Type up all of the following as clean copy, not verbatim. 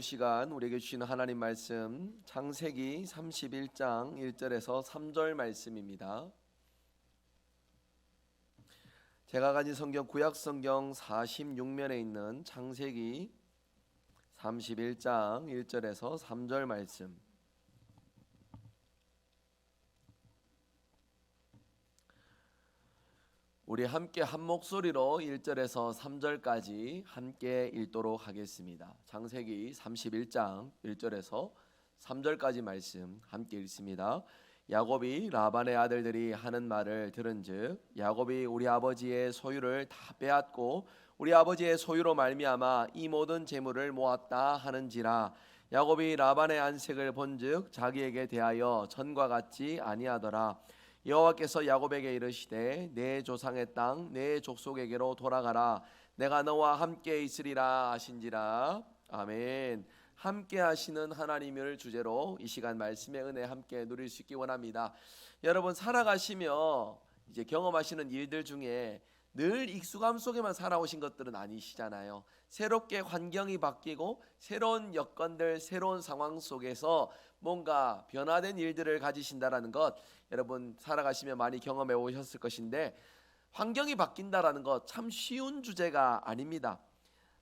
오후 시간 우리에게 주시는 하나님 말씀 창세기 31장 1절에서 3절 말씀입니다. 제가 가진 성경 구약 성경 46면에 있는 창세기 31장 1절에서 3절 말씀. 우리 함께 한 목소리로 1절에서 3절까지 함께 읽도록 하겠습니다. 창세기 31장 1절에서 3절까지 말씀 함께 읽습니다. 야곱이 라반의 아들들이 하는 말을 들은즉 야곱이 우리 아버지의 소유를 다 빼앗고 우리 아버지의 소유로 말미암아 이 모든 재물을 모았다 하는지라. 야곱이 라반의 안색을 본즉 자기에게 대하여 전과 같지 아니하더라. 여호와께서 야곱에게 이르시되 내 조상의 땅 내 족속에게로 돌아가라. 내가 너와 함께 있으리라 하신지라. 아멘. 함께 하시는 하나님을 주제로 이 시간 말씀의 은혜 함께 누릴 수 있기 원합니다. 여러분 살아가시며 이제 경험하시는 일들 중에 늘 익숙함 속에만 살아오신 것들은 아니시잖아요. 새롭게 환경이 바뀌고 새로운 여건들, 새로운 상황 속에서 뭔가 변화된 일들을 가지신다라는 것, 여러분 살아가시며 많이 경험해 오셨을 것인데, 환경이 바뀐다라는 것 참 쉬운 주제가 아닙니다.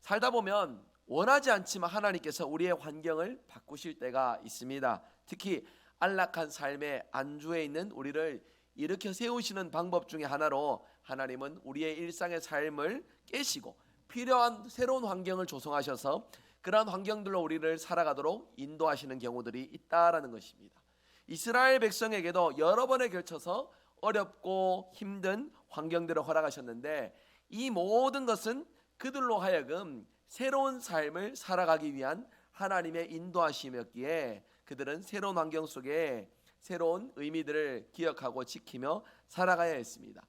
살다 보면 원하지 않지만 하나님께서 우리의 환경을 바꾸실 때가 있습니다. 특히 안락한 삶의 안주에 있는 우리를 일으켜 세우시는 방법 중에 하나로 하나님은 우리의 일상의 삶을 깨시고 필요한 새로운 환경을 조성하셔서 그러한 환경들로 우리를 살아가도록 인도하시는 경우들이 있다라는 것입니다. 이스라엘 백성에게도 여러 번에 걸쳐서 어렵고 힘든 환경들을 허락하셨는데 이 모든 것은 그들로 하여금 새로운 삶을 살아가기 위한 하나님의 인도하심이었기에 그들은 새로운 환경 속에 새로운 의미들을 기억하고 지키며 살아가야 했습니다.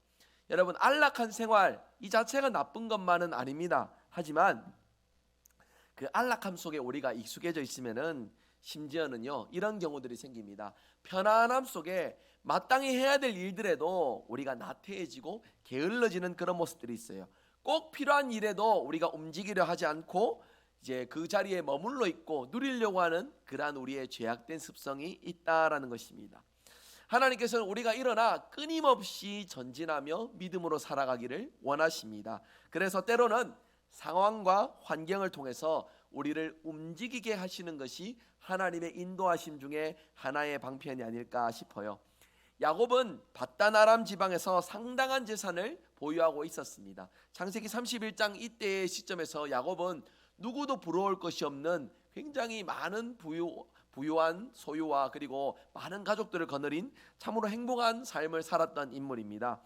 여러분 안락한 생활 이 자체가 나쁜 것만은 아닙니다. 하지만 그 안락함 속에 우리가 익숙해져 있으면은 심지어는요 이런 경우들이 생깁니다. 편안함 속에 마땅히 해야 될 일들에도 우리가 나태해지고 게을러지는 그런 모습들이 있어요. 꼭 필요한 일에도 우리가 움직이려 하지 않고 이제 그 자리에 머물러 있고 누리려고 하는 그러한 우리의 죄악된 습성이 있다라는 것입니다. 하나님께서는 우리가 일어나 끊임없이 전진하며 믿음으로 살아가기를 원하십니다. 그래서 때로는 상황과 환경을 통해서 우리를 움직이게 하시는 것이 하나님의 인도하심 중에 하나의 방편이 아닐까 싶어요. 야곱은 밧단 아람 지방에서 상당한 재산을 보유하고 있었습니다. 창세기 31장 이때의 시점에서 야곱은 누구도 부러울 것이 없는 굉장히 많은 부유한 소유와 그리고 많은 가족들을 거느린 참으로 행복한 삶을 살았던 인물입니다.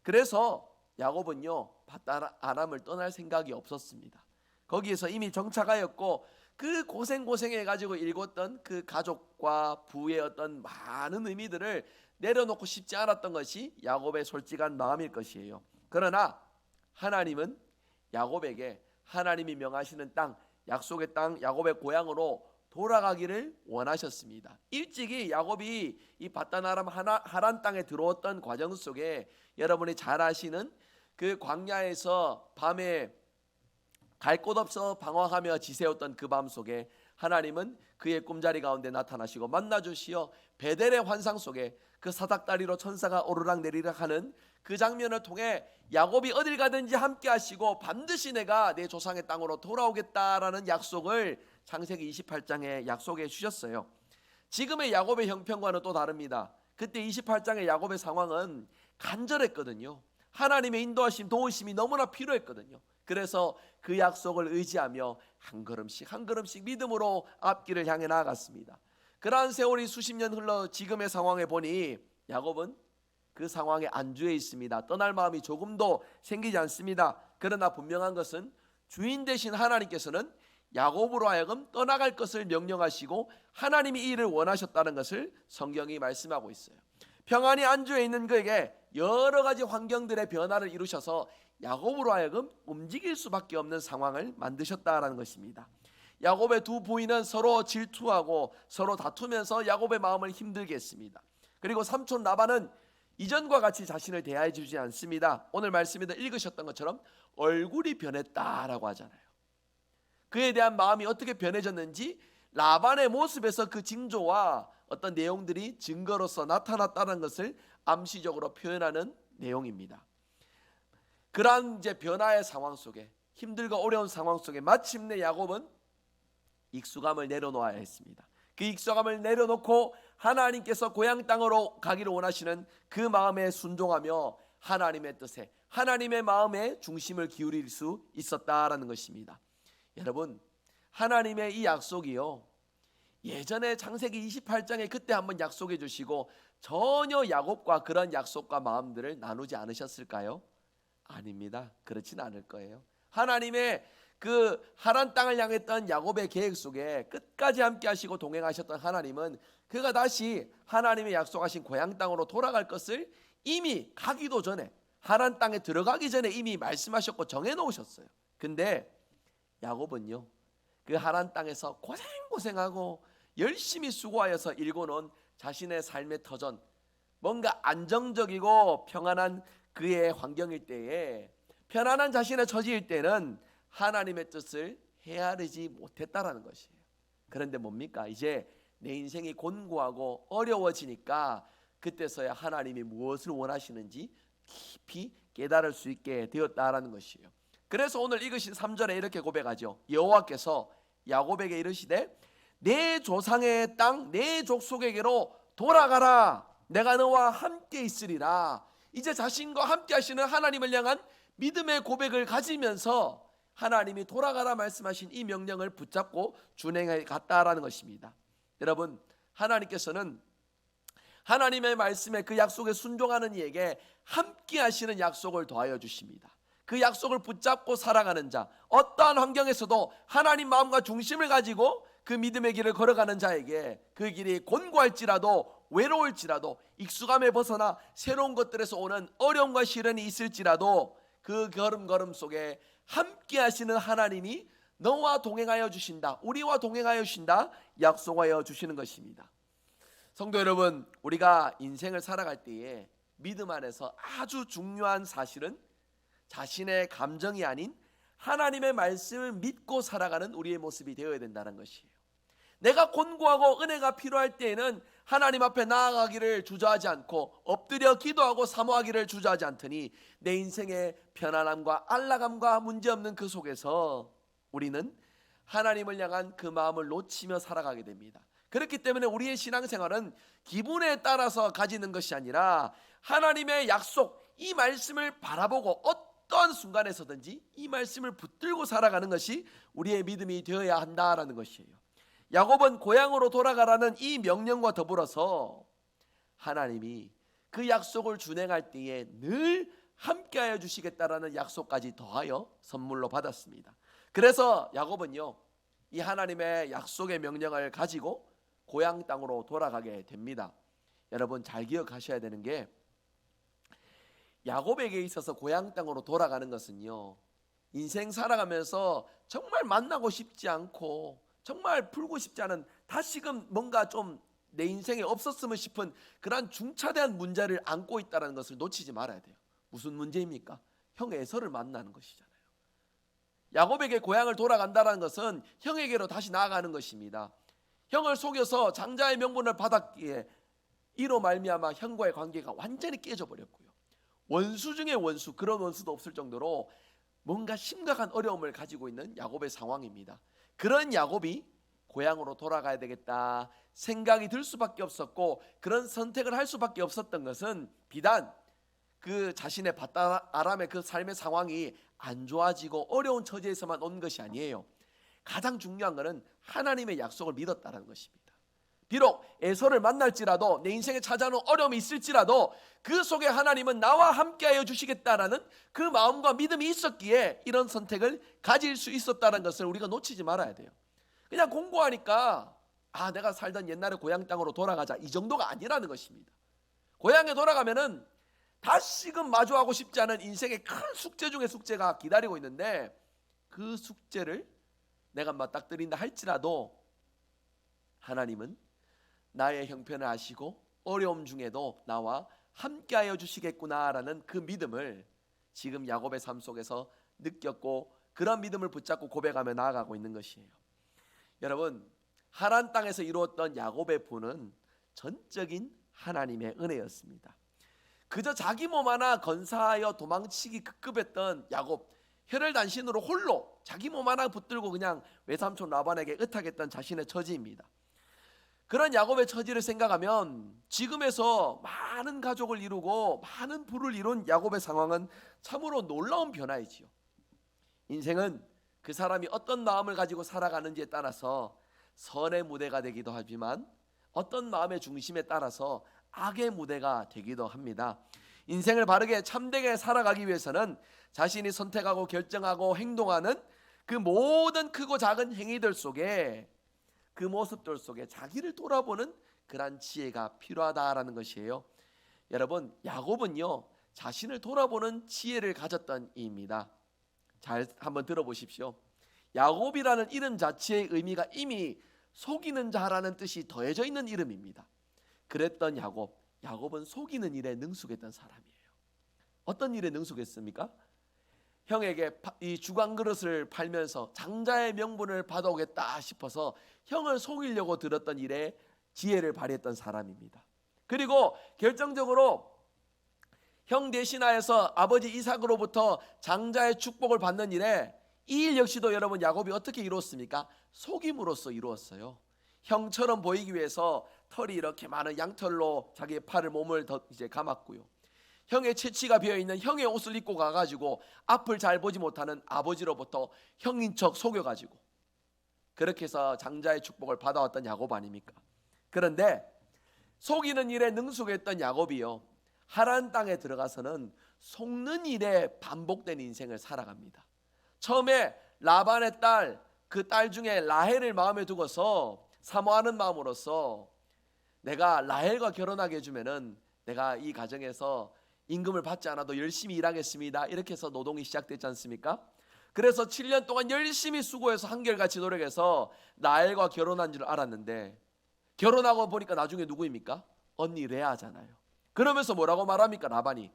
그래서 야곱은요 밧단 아람을 떠날 생각이 없었습니다. 거기에서 이미 정착하였고 그 고생해가지고 일궜던 그 가족과 부의 어떤 많은 의미들을 내려놓고 싶지 않았던 것이 야곱의 솔직한 마음일 것이에요. 그러나 하나님은 야곱에게 하나님이 명하시는 땅, 약속의 땅, 야곱의 고향으로 돌아가기를 원하셨습니다. 일찍이 야곱이 이 밧단 아람 하란 땅에 들어왔던 과정 속에 여러분이 잘 아시는 그 광야에서 밤에 갈 곳 없어 방황하며 지새웠던 그 밤 속에 하나님은 그의 꿈자리 가운데 나타나시고 만나주시어 베델의 환상 속에 그 사닥다리로 천사가 오르락 내리락 하는 그 장면을 통해 야곱이 어딜 가든지 함께 하시고 반드시 내가 내 조상의 땅으로 돌아오겠다라는 약속을 창세기 28장에 약속해 주셨어요. 지금의 야곱의 형편과는 또 다릅니다. 그때 28장의 야곱의 상황은 간절했거든요. 하나님의 인도하심, 도우심이 너무나 필요했거든요. 그래서 그 약속을 의지하며 한 걸음씩 믿음으로 앞길을 향해 나아갔습니다. 그러한 세월이 수십 년 흘러 지금의 상황에 보니 야곱은 그 상황에 안주해 있습니다. 떠날 마음이 조금도 생기지 않습니다. 그러나 분명한 것은 주인 되신 하나님께서는 야곱으로 하여금 떠나갈 것을 명령하시고 하나님이 이 일을 원하셨다는 것을 성경이 말씀하고 있어요. 평안히 안주해 있는 그에게 여러 가지 환경들의 변화를 이루셔서 야곱으로 하여금 움직일 수밖에 없는 상황을 만드셨다라는 것입니다. 야곱의 두 부인은 서로 질투하고 서로 다투면서 야곱의 마음을 힘들게 했습니다. 그리고 삼촌 라반은 이전과 같이 자신을 대하여 주지 않습니다. 오늘 말씀에도 읽으셨던 것처럼 얼굴이 변했다라고 하잖아요. 그에 대한 마음이 어떻게 변해졌는지 라반의 모습에서 그 징조와 어떤 내용들이 증거로서 나타났다는 것을 암시적으로 표현하는 내용입니다. 그러한 이제 변화의 상황 속에, 힘들고 어려운 상황 속에 마침내 야곱은 익숙함을 내려놓아야 했습니다. 그 익숙함을 내려놓고 하나님께서 고향 땅으로 가기를 원하시는 그 마음에 순종하며 하나님의 뜻에, 하나님의 마음에 중심을 기울일 수 있었다라는 것입니다. 여러분, 하나님의 이 약속이요, 예전에 창세기 28장에 그때 한번 약속해 주시고 전혀 야곱과 그런 약속과 마음들을 나누지 않으셨을까요? 아닙니다. 그렇진 않을 거예요. 하나님의 그 하란 땅을 향했던 야곱의 계획 속에 끝까지 함께 하시고 동행하셨던 하나님은 그가 다시 하나님의 약속하신 고향 땅으로 돌아갈 것을 이미 가기도 전에, 하란 땅에 들어가기 전에 이미 말씀하셨고 정해놓으셨어요. 근데 야곱은요, 그 하란 땅에서 고생하고 열심히 수고하여서 일궈놓은 자신의 삶의 터전, 뭔가 안정적이고 평안한 그의 환경일 때에, 편안한 자신의 처지일 때는 하나님의 뜻을 헤아리지 못했다라는 것이에요. 그런데 뭡니까? 이제 내 인생이 곤고하고 어려워지니까 그때서야 하나님이 무엇을 원하시는지 깊이 깨달을 수 있게 되었다라는 것이에요. 그래서 오늘 읽으신 3절에 이렇게 고백하죠. 여호와께서 야곱에게 이르시되 내 조상의 땅 내 족속에게로 돌아가라. 내가 너와 함께 있으리라. 이제 자신과 함께 하시는 하나님을 향한 믿음의 고백을 가지면서 하나님이 돌아가라 말씀하신 이 명령을 붙잡고 준행해 갔다라는 것입니다. 여러분, 하나님께서는 하나님의 말씀에 그 약속에 순종하는 이에게 함께 하시는 약속을 더하여 주십니다. 그 약속을 붙잡고 살아가는 자, 어떠한 환경에서도 하나님 마음과 중심을 가지고 그 믿음의 길을 걸어가는 자에게 그 길이 곤고할지라도 외로울지라도 익숙함에 벗어나 새로운 것들에서 오는 어려움과 시련이 있을지라도 그 걸음걸음 속에 함께 하시는 하나님이 너와 동행하여 주신다, 우리와 동행하여 주신다 약속하여 주시는 것입니다. 성도 여러분, 우리가 인생을 살아갈 때에 믿음 안에서 아주 중요한 사실은 자신의 감정이 아닌 하나님의 말씀을 믿고 살아가는 우리의 모습이 되어야 된다는 것이에요. 내가 곤고하고 은혜가 필요할 때에는 하나님 앞에 나아가기를 주저하지 않고 엎드려 기도하고 사모하기를 주저하지 않더니 내 인생의 편안함과 안락함과 문제없는 그 속에서 우리는 하나님을 향한 그 마음을 놓치며 살아가게 됩니다. 그렇기 때문에 우리의 신앙생활은 기분에 따라서 가지는 것이 아니라 하나님의 약속, 이 말씀을 바라보고 어떠한 순간에서든지 이 말씀을 붙들고 살아가는 것이 우리의 믿음이 되어야 한다라는 것이에요. 야곱은 고향으로 돌아가라는 이 명령과 더불어서 하나님이 그 약속을 준행할 때에 늘 함께하여 주시겠다라는 약속까지 더하여 선물로 받았습니다. 그래서 야곱은요, 이 하나님의 약속의 명령을 가지고 고향 땅으로 돌아가게 됩니다. 여러분, 잘 기억하셔야 되는 게 야곱에게 있어서 고향 땅으로 돌아가는 것은요, 인생 살아가면서 정말 만나고 싶지 않고 정말 풀고 싶지 않은, 다시금 뭔가 좀 내 인생에 없었으면 싶은 그러한 중차대한 문제를 안고 있다는 것을 놓치지 말아야 돼요. 무슨 문제입니까? 형 에서를 만나는 것이잖아요. 야곱에게 고향을 돌아간다는 것은 형에게로 다시 나아가는 것입니다. 형을 속여서 장자의 명분을 받았기에 이로 말미암아 형과의 관계가 완전히 깨져버렸고요. 원수 중에 원수, 그런 원수도 없을 정도로 뭔가 심각한 어려움을 가지고 있는 야곱의 상황입니다. 그런 야곱이 고향으로 돌아가야 되겠다 생각이 들 수밖에 없었고, 그런 선택을 할 수밖에 없었던 것은 비단 그 자신의 밧다람의 그 삶의 상황이 안 좋아지고 어려운 처지에서만 온 것이 아니에요. 가장 중요한 것은 하나님의 약속을 믿었다는 것입니다. 비록 에서를 만날지라도, 내 인생에 찾아오는 어려움이 있을지라도 그 속에 하나님은 나와 함께하여 주시겠다라는 그 마음과 믿음이 있었기에 이런 선택을 가질 수 있었다는 것을 우리가 놓치지 말아야 돼요. 그냥 공부하니까 내가 살던 옛날의 고향 땅으로 돌아가자, 이 정도가 아니라는 것입니다. 고향에 돌아가면은 다시금 마주하고 싶지 않은 인생의 큰 숙제 중에 숙제가 기다리고 있는데, 그 숙제를 내가 맞닥뜨린다 할지라도 하나님은 나의 형편을 아시고 어려움 중에도 나와 함께하여 주시겠구나라는 그 믿음을 지금 야곱의 삶 속에서 느꼈고 그런 믿음을 붙잡고 고백하며 나아가고 있는 것이에요. 여러분, 하란 땅에서 이루었던 야곱의 부는 전적인 하나님의 은혜였습니다. 그저 자기 몸 하나 건사하여 도망치기 급급했던 야곱, 혈혈단신으로 홀로 자기 몸 하나 붙들고 그냥 외삼촌 라반에게 의탁했던 자신의 처지입니다. 그런 야곱의 처지를 생각하면 지금에서 많은 가족을 이루고 많은 부를 이룬 야곱의 상황은 참으로 놀라운 변화이지요. 인생은 그 사람이 어떤 마음을 가지고 살아가는지에 따라서 선의 무대가 되기도 하지만 어떤 마음의 중심에 따라서 악의 무대가 되기도 합니다. 인생을 바르게 참되게 살아가기 위해서는 자신이 선택하고 결정하고 행동하는 그 모든 크고 작은 행위들 속에, 그 모습들 속에 자기를 돌아보는 그러한 지혜가 필요하다라는 것이에요. 여러분, 야곱은요 자신을 돌아보는 지혜를 가졌던 이입니다. 잘 한번 들어보십시오. 야곱이라는 이름 자체의 의미가 이미 속이는 자라는 뜻이 더해져 있는 이름입니다. 그랬던 야곱은 속이는 일에 능숙했던 사람이에요. 어떤 일에 능숙했습니까? 형에게 이 주간 그릇을 팔면서 장자의 명분을 받아오겠다 싶어서 형을 속이려고 들었던 일에 지혜를 발휘했던 사람입니다. 그리고 결정적으로 형 대신하여서 아버지 이삭으로부터 장자의 축복을 받는 일에 이 일 역시도 여러분 야곱이 어떻게 이루었습니까? 속임으로써 이루었어요. 형처럼 보이기 위해서 털이 이렇게 많은 양털로 자기의 팔을 몸을 이제 감았고요. 형의 채취가 비어있는 형의 옷을 입고 가가지고 앞을 잘 보지 못하는 아버지로부터 형인 척 속여가지고 그렇게 해서 장자의 축복을 받아왔던 야곱 아닙니까? 그런데 속이는 일에 능숙했던 야곱이요 하란 땅에 들어가서는 속는 일에 반복된 인생을 살아갑니다. 처음에 라반의 딸, 그 딸 중에 라헬을 마음에 두고서 사모하는 마음으로서 내가 라헬과 결혼하게 해주면은 내가 이 가정에서 임금을 받지 않아도 열심히 일하겠습니다. 이렇게 해서 노동이 시작됐지 않습니까? 그래서 7년 동안 열심히 수고해서 한결같이 노력해서 라헬과 결혼한 줄 알았는데 결혼하고 보니까 나중에 누구입니까? 언니 레아잖아요. 그러면서 뭐라고 말합니까? 라반이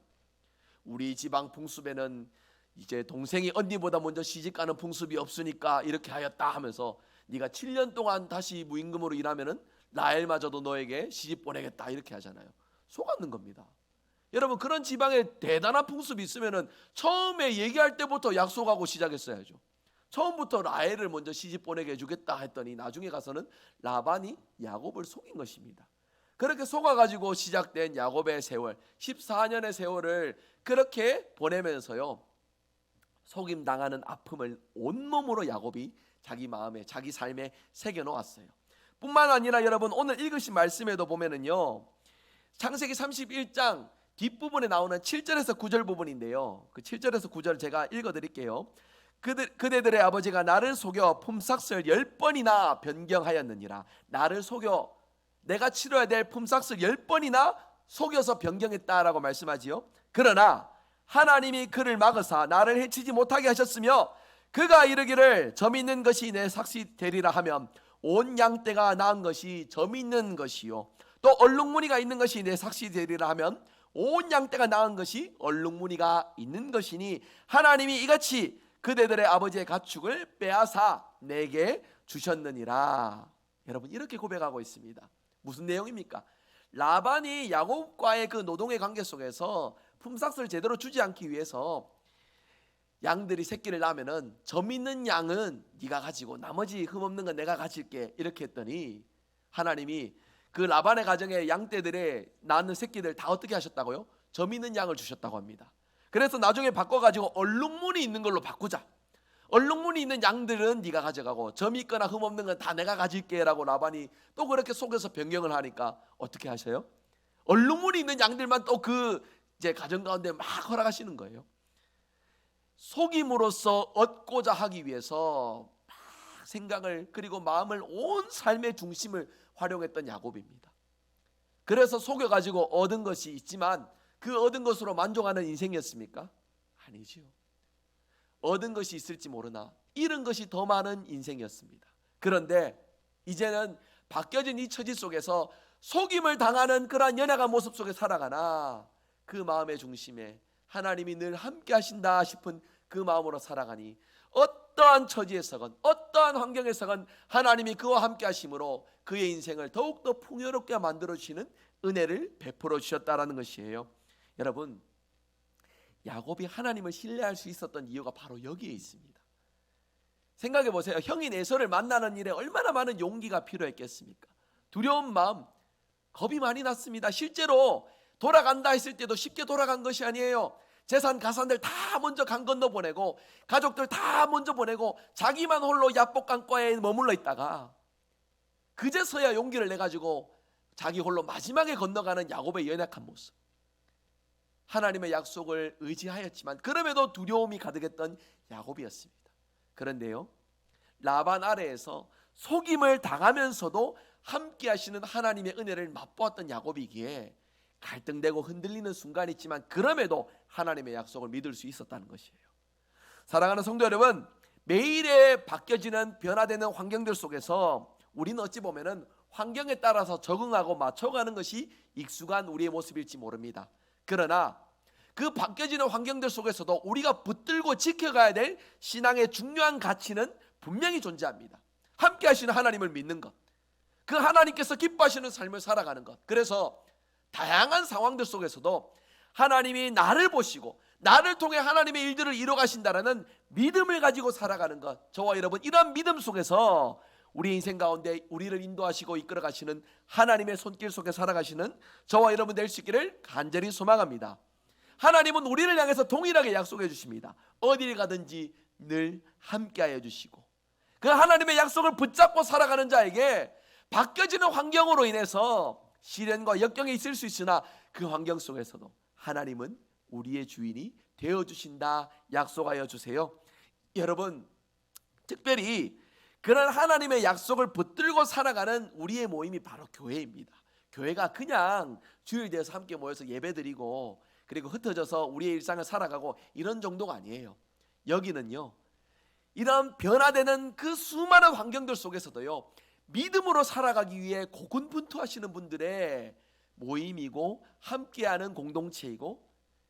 우리 지방 풍습에는 이제 동생이 언니보다 먼저 시집가는 풍습이 없으니까 이렇게 하였다 하면서 네가 7년 동안 다시 무임금으로 일하면은 라헬마저도 너에게 시집 보내겠다 이렇게 하잖아요. 속았는 겁니다. 여러분, 그런 지방에 대단한 풍습이 있으면은 처음에 얘기할 때부터 약속하고 시작했어야죠. 처음부터 라헬을 먼저 시집 보내게 해주겠다 했더니 나중에 가서는 라반이 야곱을 속인 것입니다. 그렇게 속아가지고 시작된 야곱의 세월, 14년의 세월을 그렇게 보내면서요 속임당하는 아픔을 온몸으로 야곱이 자기 마음에, 자기 삶에 새겨놓았어요. 뿐만 아니라 여러분, 오늘 읽으신 말씀에도 보면은요 창세기 31장 뒷부분에 나오는 7절에서 9절 부분인데요, 그 7절에서 9절 제가 읽어드릴게요. 그대들의 아버지가 나를 속여 품삯을 10번이나 변경하였느니라. 나를 속여, 내가 치러야 될 품삯을 10번이나 속여서 변경했다라고 말씀하지요. 그러나 하나님이 그를 막으사 나를 해치지 못하게 하셨으며 그가 이르기를 점 있는 것이 내 삭시 되리라 하면 온 양떼가 낳은 것이 점 있는 것이요 또 얼룩무늬가 있는 것이 내 삭시 되리라 하면 온 양떼가 낳은 것이 얼룩무늬가 있는 것이니 하나님이 이같이 그대들의 아버지의 가축을 빼앗아 내게 주셨느니라. 여러분, 이렇게 고백하고 있습니다. 무슨 내용입니까? 라반이 야곱과의 그 노동의 관계 속에서 품삯을 제대로 주지 않기 위해서 양들이 새끼를 낳으면은 점 있는 양은 네가 가지고 나머지 흠없는 건 내가 가질게 이렇게 했더니 하나님이 그 라반의 가정에 양떼들의 낳는 새끼들 다 어떻게 하셨다고요? 점 있는 양을 주셨다고 합니다. 그래서 나중에 바꿔가지고 얼룩무늬 있는 걸로 바꾸자. 얼룩무늬 있는 양들은 네가 가져가고 점 있거나 흠없는 건 다 내가 가질게 라고 라반이 또 그렇게 속여서 변경을 하니까 어떻게 하셔요? 얼룩무늬 있는 양들만 또 그 이제 가정 가운데 막 허락하시는 거예요. 속임으로써 얻고자 하기 위해서 막 생각을 그리고 마음을 온 삶의 중심을 활용했던 야곱입니다. 그래서 속여가지고 얻은 것이 있지만 그 얻은 것으로 만족하는 인생이었습니까? 아니지요. 얻은 것이 있을지 모르나 잃은 것이 더 많은 인생이었습니다. 그런데 이제는 바뀌어진 이 처지 속에서 속임을 당하는 그러한 연약한 모습 속에 살아가나 그 마음의 중심에 하나님이 늘 함께 하신다 싶은 그 마음으로 살아가니 어떠한 처지에서건 어떠한 환경에서건 하나님이 그와 함께 하심으로 그의 인생을 더욱더 풍요롭게 만들어주시는 은혜를 베풀어 주셨다라는 것이에요. 여러분, 야곱이 하나님을 신뢰할 수 있었던 이유가 바로 여기에 있습니다. 생각해 보세요. 형인 에서를 만나는 일에 얼마나 많은 용기가 필요했겠습니까? 두려운 마음, 겁이 많이 났습니다. 실제로 돌아간다 했을 때도 쉽게 돌아간 것이 아니에요. 재산 가산들 다 먼저 강 건너 보내고 가족들 다 먼저 보내고 자기만 홀로 야복강가에 머물러 있다가 그제서야 용기를 내가지고 자기 홀로 마지막에 건너가는 야곱의 연약한 모습. 하나님의 약속을 의지하였지만 그럼에도 두려움이 가득했던 야곱이었습니다. 그런데요, 라반 아래에서 속임을 당하면서도 함께 하시는 하나님의 은혜를 맛보았던 야곱이기에 갈등되고 흔들리는 순간이 있지만 그럼에도 하나님의 약속을 믿을 수 있었다는 것이에요. 사랑하는 성도 여러분, 매일에 바뀌어지는 변화되는 환경들 속에서 우리는 어찌 보면은 환경에 따라서 적응하고 맞춰가는 것이 익숙한 우리의 모습일지 모릅니다. 그러나 그 바뀌어지는 환경들 속에서도 우리가 붙들고 지켜가야 될 신앙의 중요한 가치는 분명히 존재합니다. 함께 하시는 하나님을 믿는 것, 그 하나님께서 기뻐하시는 삶을 살아가는 것. 그래서 다양한 상황들 속에서도 하나님이 나를 보시고 나를 통해 하나님의 일들을 이뤄 가신다라는 믿음을 가지고 살아가는 것. 저와 여러분, 이런 믿음 속에서 우리 인생 가운데 우리를 인도하시고 이끌어 가시는 하나님의 손길 속에 살아가시는 저와 여러분 될 수 있기를 간절히 소망합니다. 하나님은 우리를 향해서 동일하게 약속해 주십니다. 어디를 가든지 늘 함께하여 주시고, 그 하나님의 약속을 붙잡고 살아가는 자에게 바뀌어지는 환경으로 인해서 시련과 역경이 있을 수 있으나 그 환경 속에서도 하나님은 우리의 주인이 되어주신다 약속하여 주세요. 여러분, 특별히 그런 하나님의 약속을 붙들고 살아가는 우리의 모임이 바로 교회입니다. 교회가 그냥 주일 되어서 함께 모여서 예배드리고 그리고 흩어져서 우리의 일상을 살아가고 이런 정도가 아니에요. 여기는요, 이런 변화되는 그 수많은 환경들 속에서도요, 믿음으로 살아가기 위해 고군분투하시는 분들의 모임이고 함께하는 공동체이고,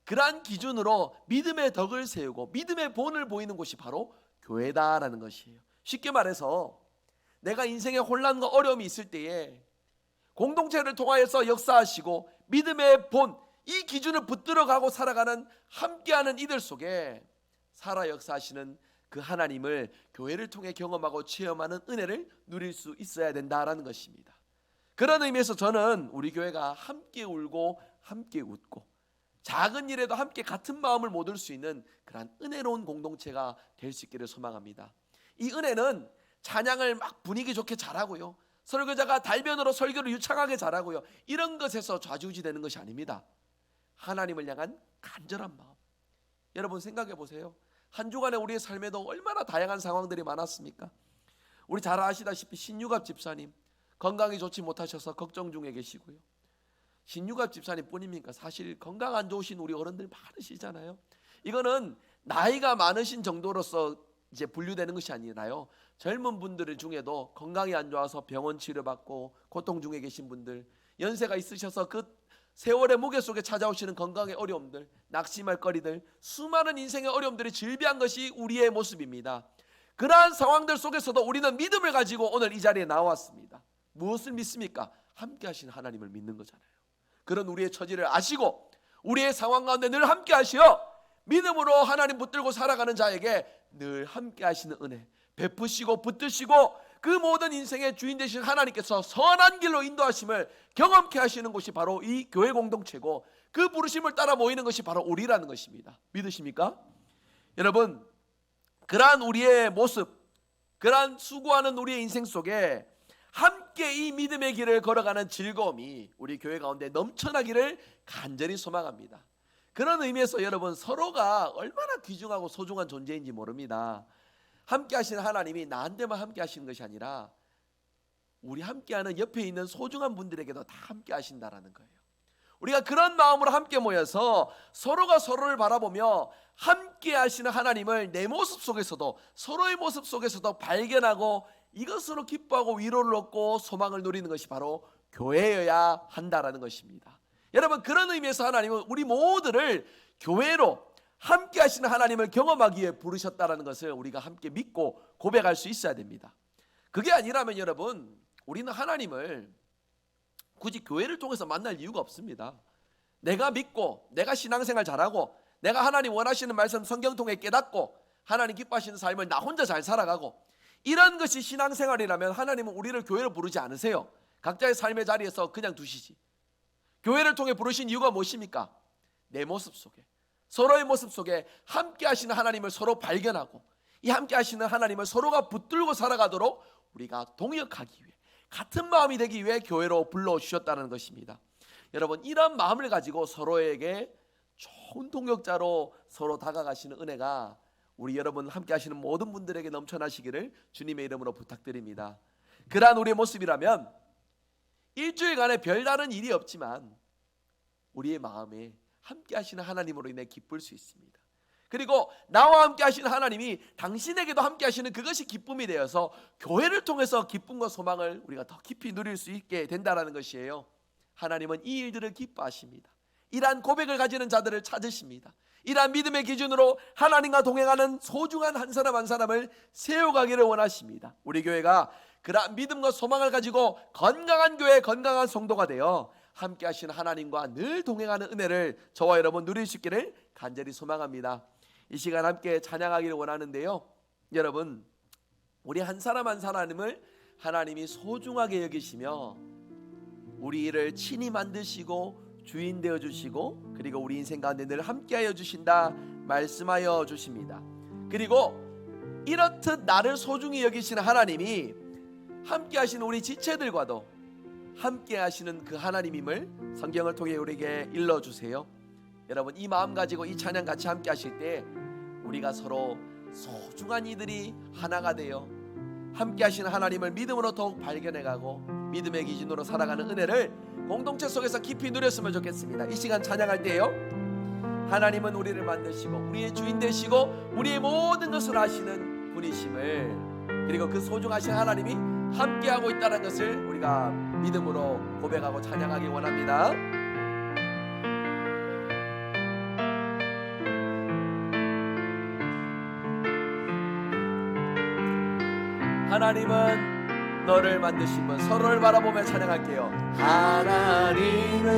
그러한 기준으로 믿음의 덕을 세우고 믿음의 본을 보이는 곳이 바로 교회다라는 것이에요. 쉽게 말해서 내가 인생에 혼란과 어려움이 있을 때에 공동체를 통하여서 역사하시고 믿음의 본, 이 기준을 붙들어가고 살아가는 함께하는 이들 속에 살아 역사하시는 그 하나님을 교회를 통해 경험하고 체험하는 은혜를 누릴 수 있어야 된다라는 것입니다. 그런 의미에서 저는 우리 교회가 함께 울고 함께 웃고 작은 일에도 함께 같은 마음을 못 얻을 수 있는 그런 은혜로운 공동체가 될 수 있기를 소망합니다. 이 은혜는 찬양을 막 분위기 좋게 잘하고요, 설교자가 달변으로 설교를 유창하게 잘하고요, 이런 것에서 좌지우지되는 것이 아닙니다. 하나님을 향한 간절한 마음. 여러분 생각해 보세요. 한 주간에 우리의 삶에도 얼마나 다양한 상황들이 많았습니까? 우리 잘 아시다시피 신유갑 집사님 건강이 좋지 못하셔서 걱정 중에 계시고요, 신유갑 집사님 뿐입니까? 사실 건강 안 좋으신 우리 어른들 많으시잖아요. 이거는 나이가 많으신 정도로서 이제 분류되는 것이 아니라요, 젊은 분들 중에도 건강이 안 좋아서 병원 치료받고 고통 중에 계신 분들, 연세가 있으셔서 그 세월의 무게 속에 찾아오시는 건강의 어려움들, 낙심할 거리들, 수많은 인생의 어려움들이 질비한 것이 우리의 모습입니다. 그러한 상황들 속에서도 우리는 믿음을 가지고 오늘 이 자리에 나왔습니다. 무엇을 믿습니까? 함께 하신 하나님을 믿는 거잖아요. 그런 우리의 처지를 아시고 우리의 상황 가운데 늘 함께 하시어 믿음으로 하나님 붙들고 살아가는 자에게 늘 함께 하시는 은혜 베푸시고 붙드시고 그 모든 인생의 주인 되신 하나님께서 선한 길로 인도하심을 경험케 하시는 곳이 바로 이 교회 공동체고, 그 부르심을 따라 모이는 것이 바로 우리라는 것입니다. 믿으십니까? 여러분, 그러한 우리의 모습, 그러한 수고하는 우리의 인생 속에 함께 이 믿음의 길을 걸어가는 즐거움이 우리 교회 가운데 넘쳐나기를 간절히 소망합니다. 그런 의미에서 여러분, 서로가 얼마나 귀중하고 소중한 존재인지 모릅니다. 함께 하시는 하나님이 나한테만 함께 하시는 것이 아니라 우리 함께하는 옆에 있는 소중한 분들에게도 다 함께 하신다라는 거예요. 우리가 그런 마음으로 함께 모여서 서로가 서로를 바라보며 함께 하시는 하나님을 내 모습 속에서도 서로의 모습 속에서도 발견하고 이것으로 기뻐하고 위로를 얻고 소망을 누리는 것이 바로 교회여야 한다라는 것입니다. 여러분, 그런 의미에서 하나님은 우리 모두를 교회로 함께 하시는 하나님을 경험하기 위해 부르셨다는 것을 우리가 함께 믿고 고백할 수 있어야 됩니다. 그게 아니라면 여러분, 우리는 하나님을 굳이 교회를 통해서 만날 이유가 없습니다. 내가 믿고 내가 신앙생활 잘하고 내가 하나님 원하시는 말씀 성경 통해 깨닫고 하나님 기뻐하시는 삶을 나 혼자 잘 살아가고 이런 것이 신앙생활이라면 하나님은 우리를 교회로 부르지 않으세요. 각자의 삶의 자리에서 그냥 두시지. 교회를 통해 부르신 이유가 무엇입니까? 내 모습 속에, 서로의 모습 속에 함께 하시는 하나님을 서로 발견하고 이 함께 하시는 하나님을 서로가 붙들고 살아가도록 우리가 동역하기 위해, 같은 마음이 되기 위해 교회로 불러주셨다는 것입니다. 여러분, 이런 마음을 가지고 서로에게 좋은 동역자로 서로 다가가시는 은혜가 우리 여러분 함께 하시는 모든 분들에게 넘쳐나시기를 주님의 이름으로 부탁드립니다. 그러한 우리의 모습이라면 일주일간에 별다른 일이 없지만 우리의 마음에 함께 하시는 하나님으로 인해 기쁠 수 있습니다. 그리고 나와 함께 하시는 하나님이 당신에게도 함께 하시는 그것이 기쁨이 되어서 교회를 통해서 기쁨과 소망을 우리가 더 깊이 누릴 수 있게 된다는 것이에요. 하나님은 이 일들을 기뻐하십니다. 이러한 고백을 가지는 자들을 찾으십니다. 이러한 믿음의 기준으로 하나님과 동행하는 소중한 한 사람 한 사람을 세워가기를 원하십니다. 우리 교회가 그러한 믿음과 소망을 가지고 건강한 교회, 건강한 성도가 되어 함께 하시는 하나님과 늘 동행하는 은혜를 저와 여러분 누릴 수 있기를 간절히 소망합니다. 이 시간 함께 찬양하기를 원하는데요, 여러분, 우리 한 사람 한 사람을 하나님이 소중하게 여기시며 우리 일을 친히 만드시고 주인 되어 주시고 그리고 우리 인생 가운데 늘 함께하여 주신다 말씀하여 주십니다. 그리고 이렇듯 나를 소중히 여기시는 하나님이 함께 하시는 우리 지체들과도 함께 하시는 그 하나님임을 성경을 통해 우리에게 일러주세요. 여러분, 이 마음 가지고 이 찬양 같이 함께 하실 때 우리가 서로 소중한 이들이 하나가 되어 함께 하시는 하나님을 믿음으로 더욱 발견해가고 믿음의 기준으로 살아가는 은혜를 공동체 속에서 깊이 누렸으면 좋겠습니다. 이 시간 찬양할 때요, 하나님은 우리를 만드시고 우리의 주인 되시고 우리의 모든 것을 아시는 분이심을, 그리고 그 소중하신 하나님이 함께하고 있다는 것을 우리가 믿음으로 고백하고 찬양하기 원합니다. 하나님은 너를 만드신 분, 서로를 바라보며 찬양할게요. 하나님은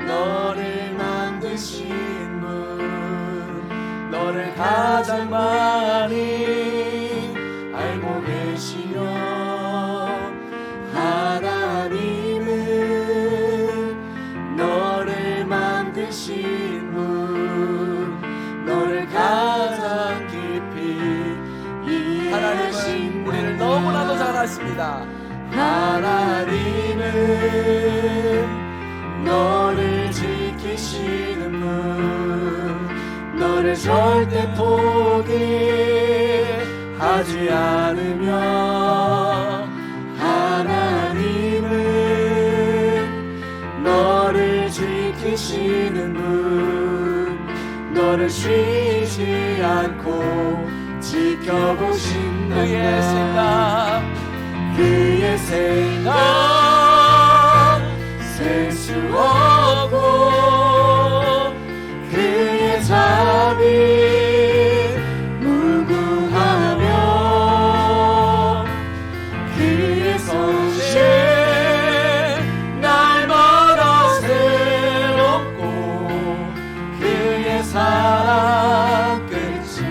너를 만드신 분, 너를 가장 많이 알고 계시며, 하나님은 너를 만드신 분, 너를 가장 깊이 하나님은 우리를 너무나도 잘 아십니다. 하나님은 너를 지키시는 분, 너를 절대 포기하지 않으며, 하나님은 너를 지키시는 분, 너를 쉬지 않고 지켜보신다. 그의 생각, 그의 생각 셀 수 없고, 그의 자비 무궁하며, 그의 성실 날마다 새롭고, 그의 사랑 끝이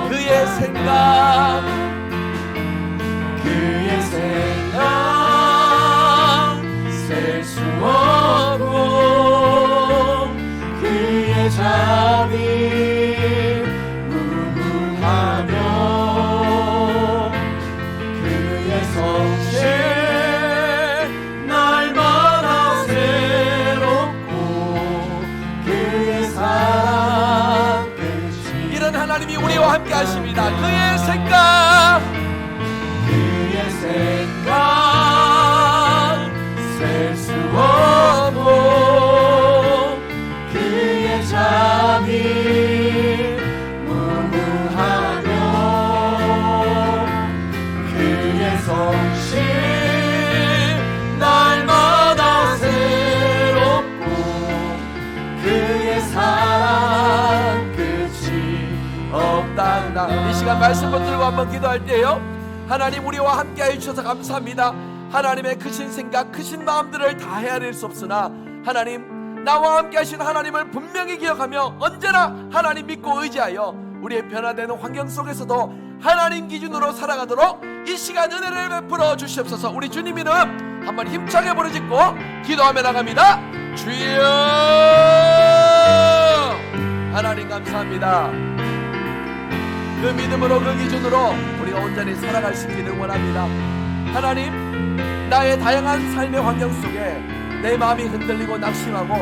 그의 생각, 그의 생각 셀 수 없고, 그의 자비 무궁하며, 그의 성실 날마다 새롭고, 그의 사랑 끝이 이런 하나님이 우리와 함께 하십니다. 그의 생각, 그의 생각 셀 수 없고, 그의 자비 무궁하며, 그의 성실 날마다 새롭고, 그의 사랑 말씀 붙들고 한번 기도할 때요, 하나님 우리와 함께하여 주셔서 감사합니다. 하나님의 크신 생각, 크신 마음들을 다 헤아릴 수 없으나 하나님, 나와 함께 하신 하나님을 분명히 기억하며 언제나 하나님 믿고 의지하여 우리의 변화되는 환경 속에서도 하나님 기준으로 살아가도록 이 시간 은혜를 베풀어 주시옵소서. 우리 주님 이름 한번 힘차게 부르짖고 기도하며 나갑니다. 주여, 하나님 감사합니다. 그 믿음으로, 그 기준으로 우리가 온전히 살아갈 수 있기를 원합니다. 하나님, 나의 다양한 삶의 환경 속에 내 마음이 흔들리고 낙심하고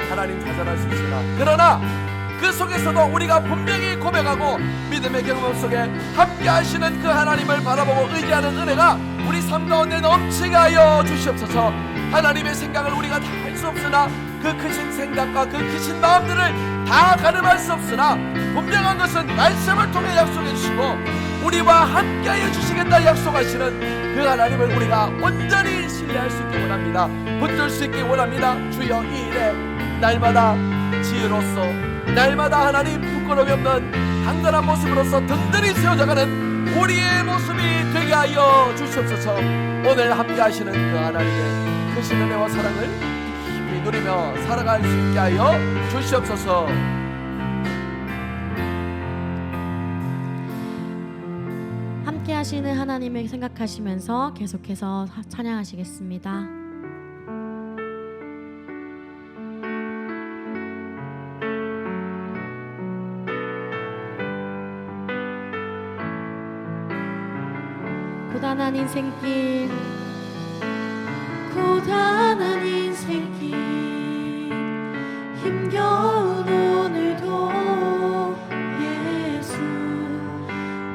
하나님 좌절할 수 있으나, 그러나 그 속에서도 우리가 분명히 고백하고 믿음의 경험 속에 함께 하시는 그 하나님을 바라보고 의지하는 은혜가 우리 삶 가운데 넘치게 하여 주시옵소서. 하나님의 생각을 우리가 다 할 수 없으나 그 크신 생각과 그 크신 마음들을 다 가늠할 수 없으나 분명한 것은 말씀을 통해 약속해 주시고 우리와 함께하여 주시겠다 약속하시는 그 하나님을 우리가 온전히 신뢰할 수 있기 원합니다. 붙들 수 있기 원합니다. 주여, 이 일에 날마다 지혜로서, 날마다 하나님 부끄러움이 없는 강건한 모습으로서 든든히 세워져가는 우리의 모습이 되게 하여 주시옵소서. 오늘 함께 하시는 그 하나님의 크신 은혜와 사랑을 깊이 누리며 살아갈 수 있게 하여 주시옵소서. 함께 하시는 하나님을 생각하시면서 계속해서 찬양하시겠습니다. 고단한 인생길, 고단한 인생길, 힘겨운 오늘도 예수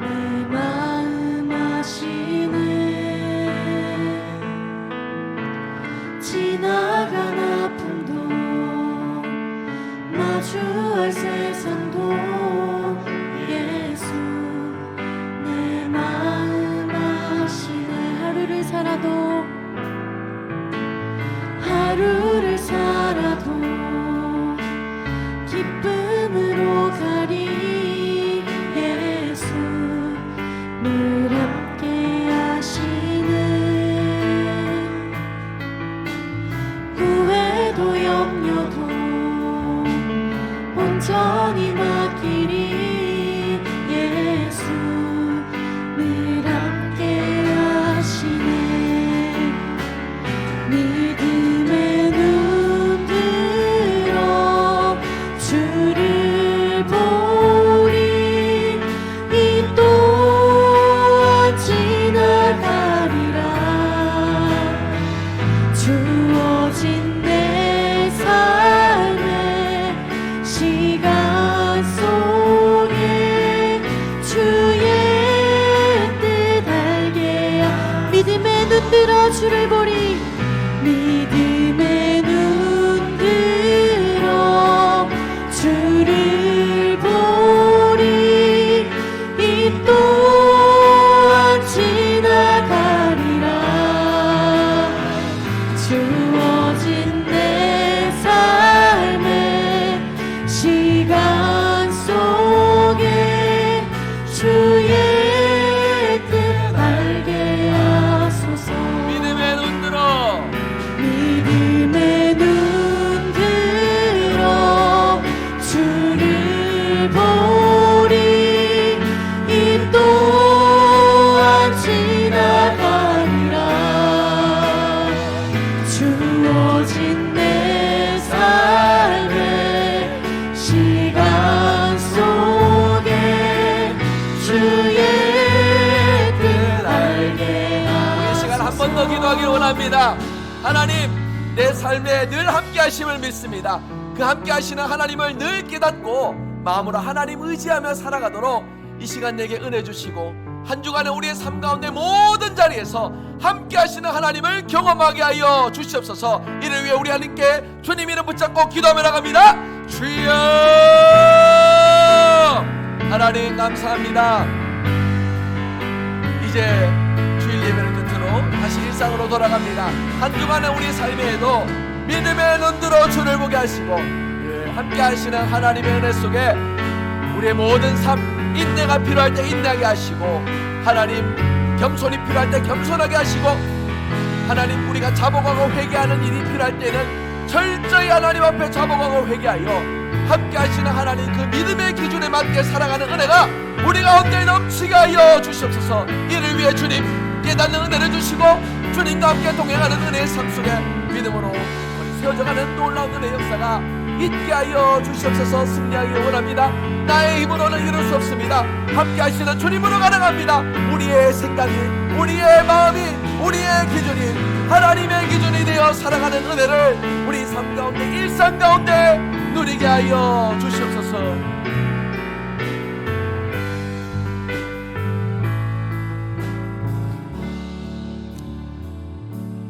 내 마음 아시네. 지나간 아픔도 마주할 세상도 예수 내 마음 아시네. 하루를 살아도 기쁨으로 가리. 예수 늘 함께 하시네. 후회도 염려도 온전히 맡기리. 예수 늘 함께 하시네. 믿음의 눈 들어 주를 보리. 이 또한 지나가리라. 주어진 내 삶의 시간 속에 주의 뜻 알게 하라. 믿음의 눈 들어 주를 보리. 믿음의 눈 들어 주를 보리. 이 또한 지나가리라. 주어진 내 삶의 시간 속에 주의 뜻 알게 하소서. 믿음의 눈 들어, 믿음의 눈 들어 주를 보리. 이 또한 지나가리라. 주어진 내 삶의 시간 속에 주의 뜻 알게 하소서. 이 시간 한 번 더 기도하기를 원합니다. 하나님, 내 삶에 늘 함께 하심을 믿습니다. 그 함께 하시는 하나님을 늘 깨닫고 마음으로 하나님 의지하며 살아가도록 이 시간 내게 은혜 주시고 한 주간의 우리의 삶 가운데 모든 자리에서 함께 하시는 하나님을 경험하게 하여 주시옵소서. 이를 위해 우리 하나님께 주님 이름 붙잡고 기도하며 나갑니다. 주여, 하나님 감사합니다. 이제 주일 예배를 끝으로 다시 일상으로 돌아갑니다. 한 주간의 우리 삶에도 믿음의 눈 들어 주를 보게 하시고 함께 하시는 하나님의 은혜 속에 우리의 모든 삶, 인내가 필요할 때 인내하게 하시고, 하나님 겸손이 필요할 때 겸손하게 하시고, 하나님 우리가 자복하고 회개하는 일이 필요할 때는 철저히 하나님 앞에 자복하고 회개하여 함께 하시는 하나님 그 믿음의 기준에 맞게 살아가는 은혜가 우리 가운데 넘치게 하여 주시옵소서. 이를 위해 주님 깨닫는 은혜를 주시고, 주님과 함께 동행하는 은혜의 삶 속에 믿음으로 세워져가는 놀라운 은혜 역사가 있게 하여 주시옵소서. 승리하기 원합니다. 나의 힘으로는 이룰 수 없습니다. 함께 하시는 주님으로 가능합니다. 우리의 생각이, 우리의 마음이, 우리의 기준이 하나님의 기준이 되어 살아가는 은혜를 우리 삶 가운데, 일상 가운데 누리게 하여 주시옵소서.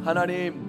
하나님,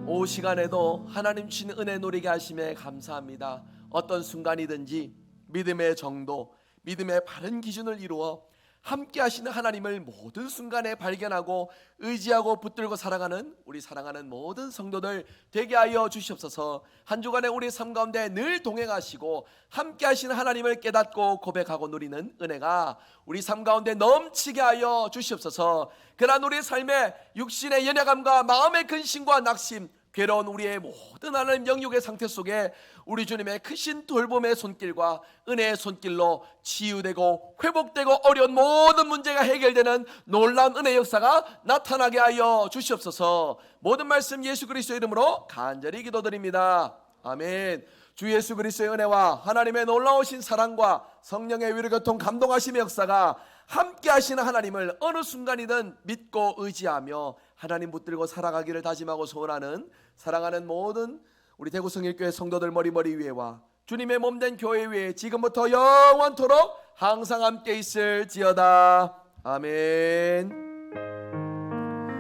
오후 시간에도 하나님 주신 은혜 누리게 하심에 감사합니다. 어떤 순간이든지 믿음의 정도, 믿음의 바른 기준을 이루어 함께 하시는 하나님을 모든 순간에 발견하고 의지하고 붙들고 살아가는 우리 사랑하는 모든 성도들 되게 하여 주시옵소서. 한 주간에 우리 삶 가운데 늘 동행하시고 함께 하시는 하나님을 깨닫고 고백하고 누리는 은혜가 우리 삶 가운데 넘치게 하여 주시옵소서. 그러한 우리의 삶에 육신의 연약함과 마음의 근심과 낙심, 괴로운 우리의 모든 하나님 영육의 상태 속에 우리 주님의 크신 돌봄의 손길과 은혜의 손길로 치유되고 회복되고 어려운 모든 문제가 해결되는 놀라운 은혜 역사가 나타나게 하여 주시옵소서. 모든 말씀 예수 그리스도의 이름으로 간절히 기도드립니다. 아멘. 주 예수 그리스도의 은혜와 하나님의 놀라우신 사랑과 성령의 위로교통 감동하심의 역사가 함께 하시는 하나님을 어느 순간이든 믿고 의지하며 하나님 붙들고 살아가기를 다짐하고 소원하는 사랑하는 모든 우리 대구성일교회 성도들 머리 위에와 주님의 몸된 교회 위에 지금부터 영원토록 항상 함께 있을지어다. 아멘.